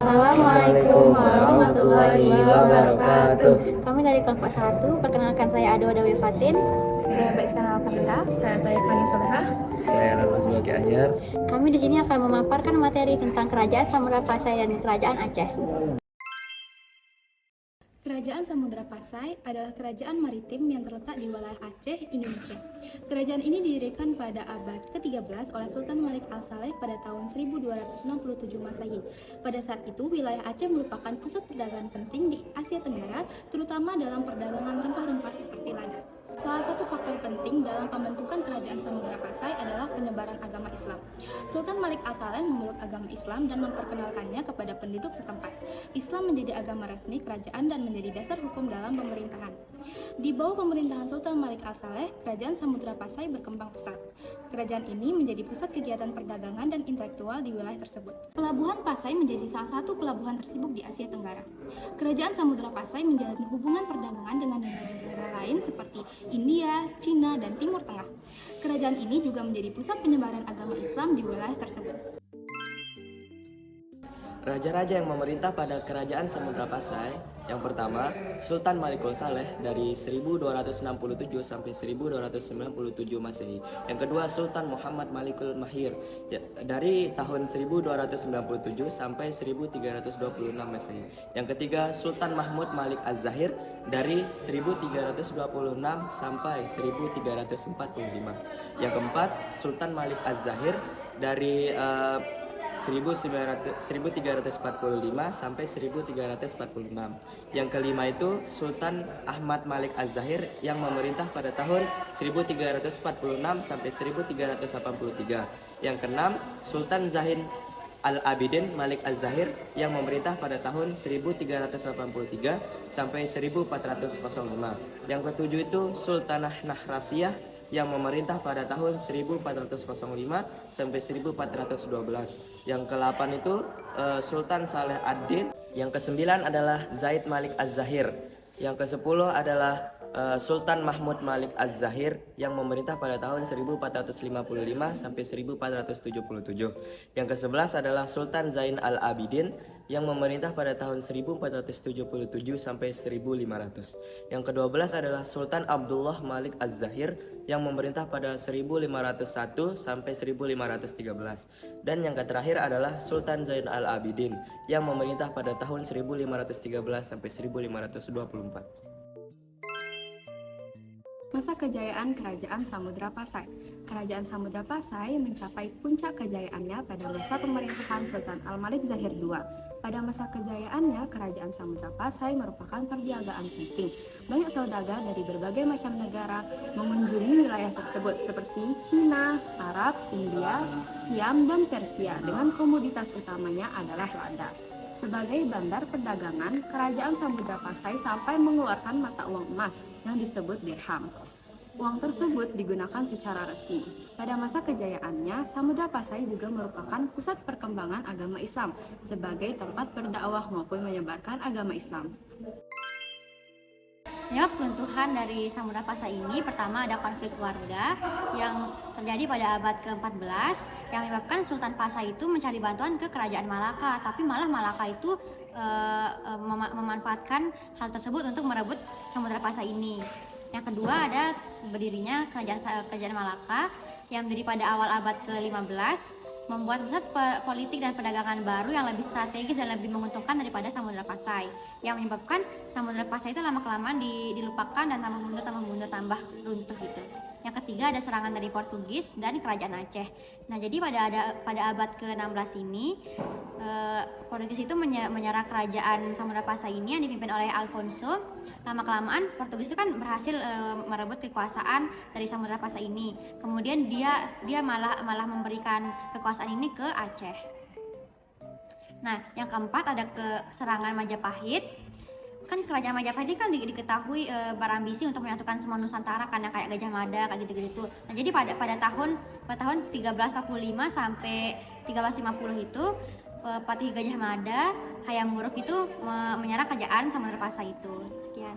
Assalamualaikum warahmatullahi wabarakatuh. Kami dari kelompok 1, perkenalkan saya Ado Dewi Fatin. Saya Mbak Iskandar Alfatira. Saya Fani Solha. Saya Lalu sebagai Ahyar. Kami di sini akan memaparkan materi tentang Kerajaan Samudra Pasai dan Kerajaan Aceh. Kerajaan Samudra Pasai adalah kerajaan maritim yang terletak di wilayah Aceh, Indonesia. Kerajaan ini didirikan pada abad ke-13 oleh Sultan Malik Al-Saleh pada tahun 1267 Masehi. Pada saat itu, wilayah Aceh merupakan pusat perdagangan penting di Asia Tenggara, terutama dalam perdagangan rempah-rempah seperti lada. Salah satu faktor penting dalam pembentukan kerajaan Samudra Pasai adalah penyebaran agama Islam. Sultan Malik Al-Saleh memeluk agama Islam dan memperkenalkannya kepada penduduk setempat. Islam menjadi agama resmi kerajaan dan menjadi dasar hukum dalam pemerintahan. Di bawah pemerintahan Sultan Malik Al-Saleh, kerajaan Samudra Pasai berkembang pesat. Kerajaan ini menjadi pusat kegiatan perdagangan dan intelektual di wilayah tersebut. Pelabuhan Pasai menjadi salah satu pelabuhan tersibuk di Asia Tenggara. Kerajaan Samudra Pasai menjalin hubungan perdagangan dengan negara-negara lain seperti India, Cina, dan Timur Tengah. Kerajaan ini juga menjadi pusat penyebaran agama Islam di wilayah tersebut. Raja-raja yang memerintah pada Kerajaan Samudra Pasai, yang pertama Sultan Malikul Saleh dari 1267 sampai 1297 Masehi. Yang kedua Sultan Muhammad Malikul Mahir dari tahun 1297 sampai 1326 Masehi. Yang ketiga Sultan Mahmud Malik Az-Zahir dari 1326 sampai 1345. Yang keempat Sultan Malik Az-Zahir dari 1345 sampai 1346. Yang kelima itu Sultan Ahmad Malik Az-Zahir yang memerintah pada tahun 1346 sampai 1383. Yang keenam Sultan Zain Al-Abidin Malik Az-Zahir yang memerintah pada tahun 1383 sampai 1405. Yang ketujuh itu Sultanah Nahrasiyah yang memerintah pada tahun 1405 sampai 1412. Yang ke-8 itu Sultan Saleh ad-Din. Yang ke-9 adalah Zaid Malik Az-Zahir. Yang ke-10 adalah Sultan Mahmud Malik Az-Zahir yang memerintah pada tahun 1455 sampai 1477. Yang ke-11 adalah Sultan Zain Al-Abidin yang memerintah pada tahun 1477 sampai 1500. Yang ke-12 adalah Sultan Abdullah Malik Az-Zahir yang memerintah pada 1501 sampai 1513. Dan yang terakhir adalah Sultan Zain Al-Abidin yang memerintah pada tahun 1513 sampai 1524. Masa kejayaan Kerajaan Samudra Pasai. Kerajaan Samudra Pasai mencapai puncak kejayaannya pada masa pemerintahan Sultan Al-Malik Zahir II. Pada masa kejayaannya, Kerajaan Samudra Pasai merupakan perniagaan penting. Banyak saudagar dari berbagai macam negara mengunjungi wilayah tersebut seperti Cina, Arab, India, Siam, dan Persia dengan komoditas utamanya adalah lada. Sebagai bandar perdagangan, Kerajaan Samudra Pasai sampai mengeluarkan mata uang emas yang disebut dirham. Uang tersebut digunakan secara resmi. Pada masa kejayaannya, Samudra Pasai juga merupakan pusat perkembangan agama Islam sebagai tempat berdakwah maupun menyebarkan agama Islam. Penyebab keruntuhan dari Samudra Pasai ini, pertama ada konflik warga yang terjadi pada abad ke-14 yang menyebabkan Sultan Pasai itu mencari bantuan ke Kerajaan Malaka, tapi malah Malaka itu memanfaatkan hal tersebut untuk merebut Samudra Pasai ini. Yang kedua ada berdirinya Kerajaan Malaka yang berdiri pada awal abad ke-15, membuat pusat politik dan perdagangan baru yang lebih strategis dan lebih menguntungkan daripada Samudra Pasai, yang menyebabkan Samudra Pasai itu lama-kelamaan dilupakan dan tambah mundur tambah runtuh gitu. Yang ketiga ada serangan dari Portugis dan Kerajaan Aceh. Nah, jadi pada abad ke-16 ini Portugis itu menyerang Kerajaan Samudra Pasai ini yang dipimpin oleh Alfonso. Lama-kelamaan Portugis itu kan berhasil merebut kekuasaan dari Samudra Pasai ini. Kemudian dia malah memberikan kekuasaan ini ke Aceh. Nah, yang keempat ada serangan Majapahit. Kan Kerajaan Majapahit ini kan diketahui berambisi untuk menyatukan semua Nusantara kan, yang kayak Gajah Mada kayak gitu-gitu. Nah, jadi pada tahun 1345 sampai 1350 itu Patih Gajah Mada, Hayam Wuruk itu menyerang Kerajaan Samudra Pasai itu. Sekian.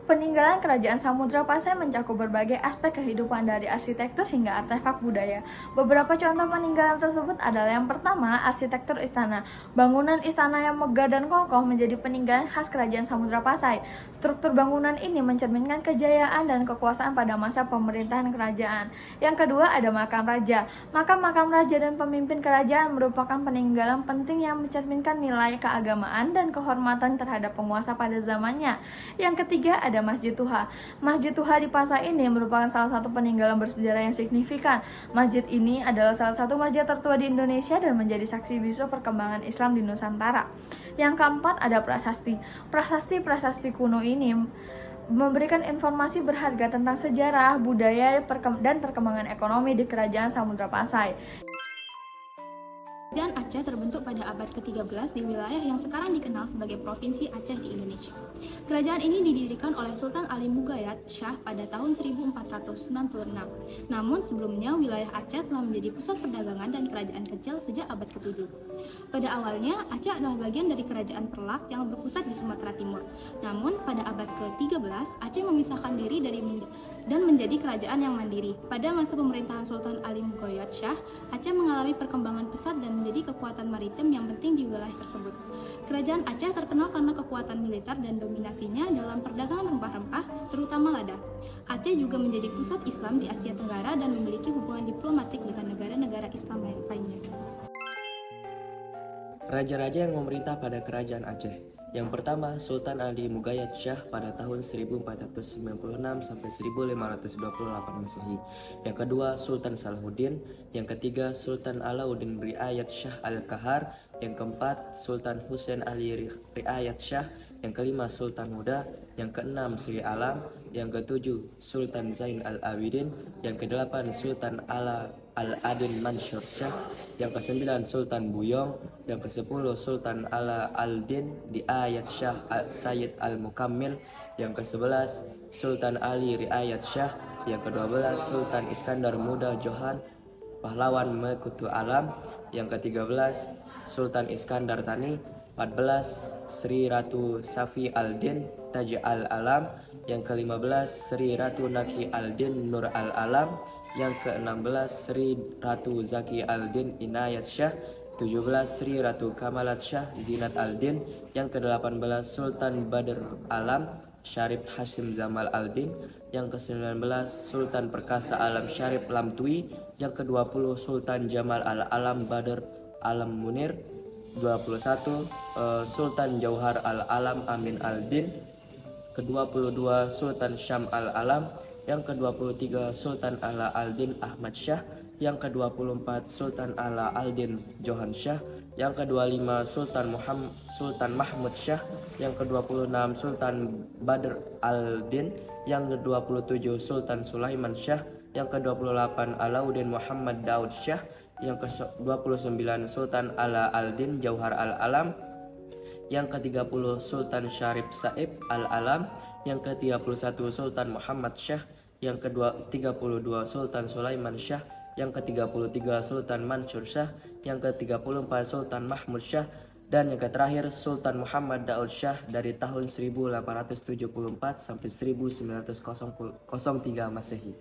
Peninggalan Kerajaan Samudra Pasai mencakup berbagai aspek kehidupan dari arsitektur hingga artefak budaya. Beberapa contoh peninggalan tersebut adalah yang pertama, arsitektur istana. Bangunan istana yang megah dan kokoh menjadi peninggalan khas Kerajaan Samudra Pasai. Struktur bangunan ini mencerminkan kejayaan dan kekuasaan pada masa pemerintahan kerajaan. Yang kedua ada makam raja. Makam-makam raja dan pemimpin kerajaan merupakan peninggalan penting yang mencerminkan nilai keagamaan dan kehormatan terhadap penguasa pada zamannya. Yang ketiga ada Masjid Tuha. Masjid Tuha di Pasai ini merupakan salah satu peninggalan bersejarah yang signifikan. Masjid ini adalah salah satu masjid tertua di Indonesia dan menjadi saksi bisu perkembangan Islam di Nusantara. Yang keempat ada prasasti. Prasasti kuno ini memberikan informasi berharga tentang sejarah, budaya, dan perkembangan ekonomi di Kerajaan Samudra Pasai. Kerajaan Aceh terbentuk pada abad ke-13 di wilayah yang sekarang dikenal sebagai Provinsi Aceh di Indonesia. Kerajaan ini didirikan oleh Sultan Ali Mugayat Shah pada tahun 1496. Namun sebelumnya wilayah Aceh telah menjadi pusat perdagangan dan kerajaan kecil sejak abad ke-7. Pada awalnya Aceh adalah bagian dari Kerajaan Perlak yang berpusat di Sumatera Timur. Namun pada abad ke-13 Aceh memisahkan diri dan menjadi kerajaan yang mandiri. Pada masa pemerintahan Sultan Ali Mugayat Shah, Aceh mengalami perkembangan pesat dan menjadi kekuatan maritim yang penting di wilayah tersebut. Kerajaan Aceh terkenal karena kekuatan militer dan dominasinya dalam perdagangan rempah-rempah, terutama lada. Aceh juga menjadi pusat Islam di Asia Tenggara dan memiliki hubungan diplomatik dengan negara-negara Islam lainnya. Raja-raja yang memerintah pada Kerajaan Aceh. Yang pertama, Sultan Ali Mugayat Shah pada tahun 1496 sampai 1528 Masehi. Yang kedua, Sultan Salahuddin. Yang ketiga, Sultan Alauddin Riayat Shah Al-Kahar. Yang keempat, Sultan Husain Ali Riayat Shah. Yang kelima, Sultan Muda. Yang keenam, Sri Alam. Yang ketujuh, Sultan Zain Al-Abidin. Yang kedelapan, Sultan Al-Adin Mansur Shah. Yang kesembilan, Sultan Buyong. Yang kesepuluh, Sultan Al-Din Riayat Shah Sayyid Al-Mukammil. Yang kesebelas, Sultan Ali Riayat Shah. Yang kedua-belas, Sultan Iskandar Muda Johan Pahlawan Mekutu Alam. Yang ke-13, Sultan Iskandar Tani. 14, Sri Ratu Safi Al-Din Taj Al-Alam. Yang ke-15, Sri Ratu Naki Al-Din Nur Al-Alam. Yang ke-16, Sri Ratu Zaki Al-Din Inayat Shah. 17, Sri Ratu Kamalat Shah Zinat Al-Din. Yang ke-18, Sultan Badr Alam Syarif Hashim Zamal Al-Din. Yang ke-19, Sultan Perkasa Alam Syarif Lamtui. Yang ke-20, Sultan Jamal Al-Alam Badr Alam Munir. 21, Sultan Jauhar Al-Alam Amin Al-Din. Ke-22, Sultan Syam Al-Alam. Yang ke-23, Sultan Ala Al-Din Ahmad Shah. Yang ke-24, Sultan Ala Al-Din Johan Shah. Yang ke-25, Sultan Mahmud Shah. Yang ke-26, Sultan Badr Al-Din. Yang ke-27, Sultan Sulaiman Shah. Yang ke-28, Alauddin Muhammad Daud Shah. Yang ke-29, Sultan Ala Al-Din Jauhar Al-Alam. Yang ke-30, Sultan Syarif Saib Al-Alam. Yang ke-31, Sultan Muhammad Shah. Yang ke-32, Sultan Sulaiman Shah. Yang ke-33, Sultan Mansur Shah. Yang ke-34, Sultan Mahmud Shah. Dan yang terakhir, Sultan Muhammad Daud Shah dari tahun 1874 sampai 1903 Masehi.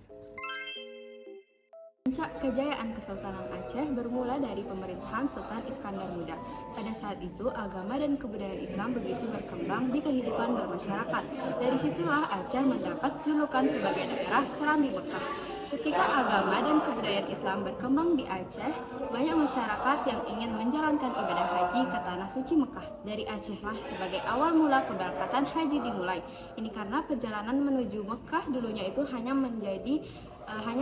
Puncak kejayaan Kesultanan Aceh bermula dari pemerintahan Sultan Iskandar Muda. Pada saat itu, agama dan kebudayaan Islam begitu berkembang di kehidupan bermasyarakat. Dari situlah Aceh mendapat julukan sebagai daerah Serambi Mekah. Ketika agama dan kebudayaan Islam berkembang di Aceh, banyak masyarakat yang ingin menjalankan ibadah haji ke Tanah Suci Mekah. Dari Acehlah sebagai awal mula keberangkatan haji dimulai. Ini karena perjalanan menuju Mekah dulunya itu hanya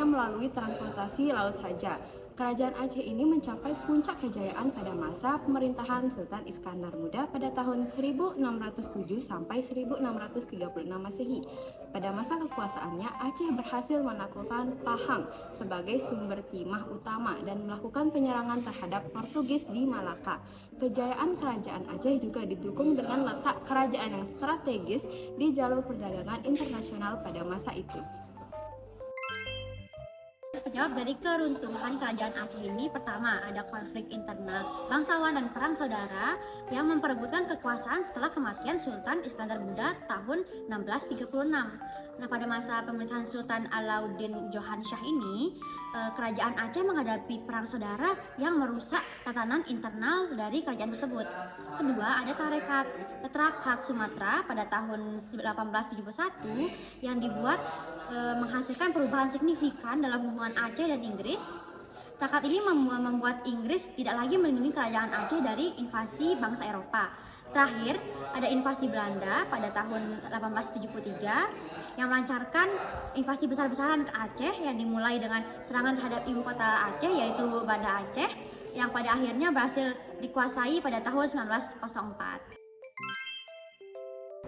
melalui transportasi laut saja. Kerajaan Aceh ini mencapai puncak kejayaan pada masa pemerintahan Sultan Iskandar Muda pada tahun 1607 sampai 1636 Masehi. Pada masa kekuasaannya, Aceh berhasil menaklukkan Pahang sebagai sumber timah utama dan melakukan penyerangan terhadap Portugis di Malaka. Kejayaan kerajaan Aceh juga didukung dengan letak kerajaan yang strategis di jalur perdagangan internasional pada masa itu. Penyebab dari keruntuhan kerajaan Aceh ini pertama ada konflik internal bangsawan dan perang saudara yang memperebutkan kekuasaan setelah kematian Sultan Iskandar Muda tahun 1636. Nah, pada masa pemerintahan Sultan Alauddin Johan Shah ini, kerajaan Aceh menghadapi perang saudara yang merusak tatanan internal dari kerajaan tersebut. Kedua, ada Tetrakat Sumatera pada tahun 1871 yang dibuat menghasilkan perubahan signifikan dalam hubungan Aceh dan Inggris. Traktat ini membuat Inggris tidak lagi melindungi kerajaan Aceh dari invasi bangsa Eropa. Terakhir, ada invasi Belanda pada tahun 1873 yang melancarkan invasi besar-besaran ke Aceh yang dimulai dengan serangan terhadap ibu kota Aceh yaitu Banda Aceh yang pada akhirnya berhasil dikuasai pada tahun 1904.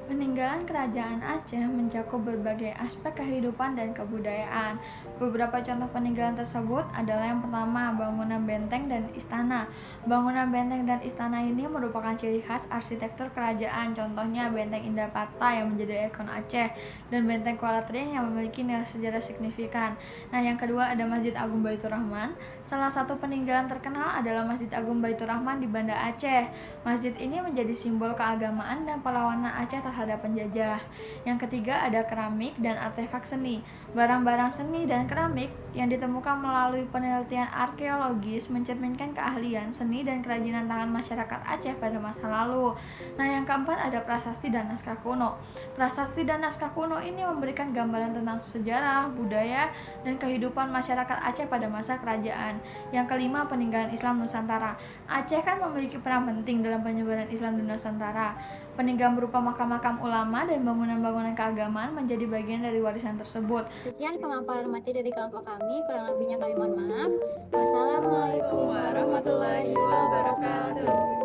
Peninggalan kerajaan Aceh mencakup berbagai aspek kehidupan dan kebudayaan. Beberapa contoh peninggalan tersebut adalah yang pertama, bangunan benteng dan istana. Bangunan benteng dan istana ini merupakan ciri khas arsitektur kerajaan, contohnya benteng Indapata yang menjadi ikon Aceh dan benteng Kuala Tring yang memiliki nilai sejarah signifikan. Nah, yang kedua ada Masjid Agung Baitur Rahman. Salah satu peninggalan terkenal adalah Masjid Agung Baitur Rahman di Banda Aceh. Masjid ini menjadi simbol keagamaan dan perlawanan Aceh terhadap penjajah. Yang ketiga ada keramik dan artefak seni. Barang-barang seni dan keramik yang ditemukan melalui penelitian arkeologis mencerminkan keahlian seni dan kerajinan tangan masyarakat Aceh pada masa lalu. Nah, yang keempat ada prasasti dan naskah kuno. Prasasti dan naskah kuno ini memberikan gambaran tentang sejarah, budaya, dan kehidupan masyarakat Aceh pada masa kerajaan. Yang kelima peninggalan Islam Nusantara. Aceh kan memiliki peran penting dalam penyebaran Islam di Nusantara. Peninggalan berupa makam-makam ulama dan bangunan-bangunan keagamaan menjadi bagian dari warisan tersebut. Sekian pemaparan materi dari kelompok kami, kurang lebihnya kami mohon maaf. Wassalamualaikum warahmatullahi wabarakatuh.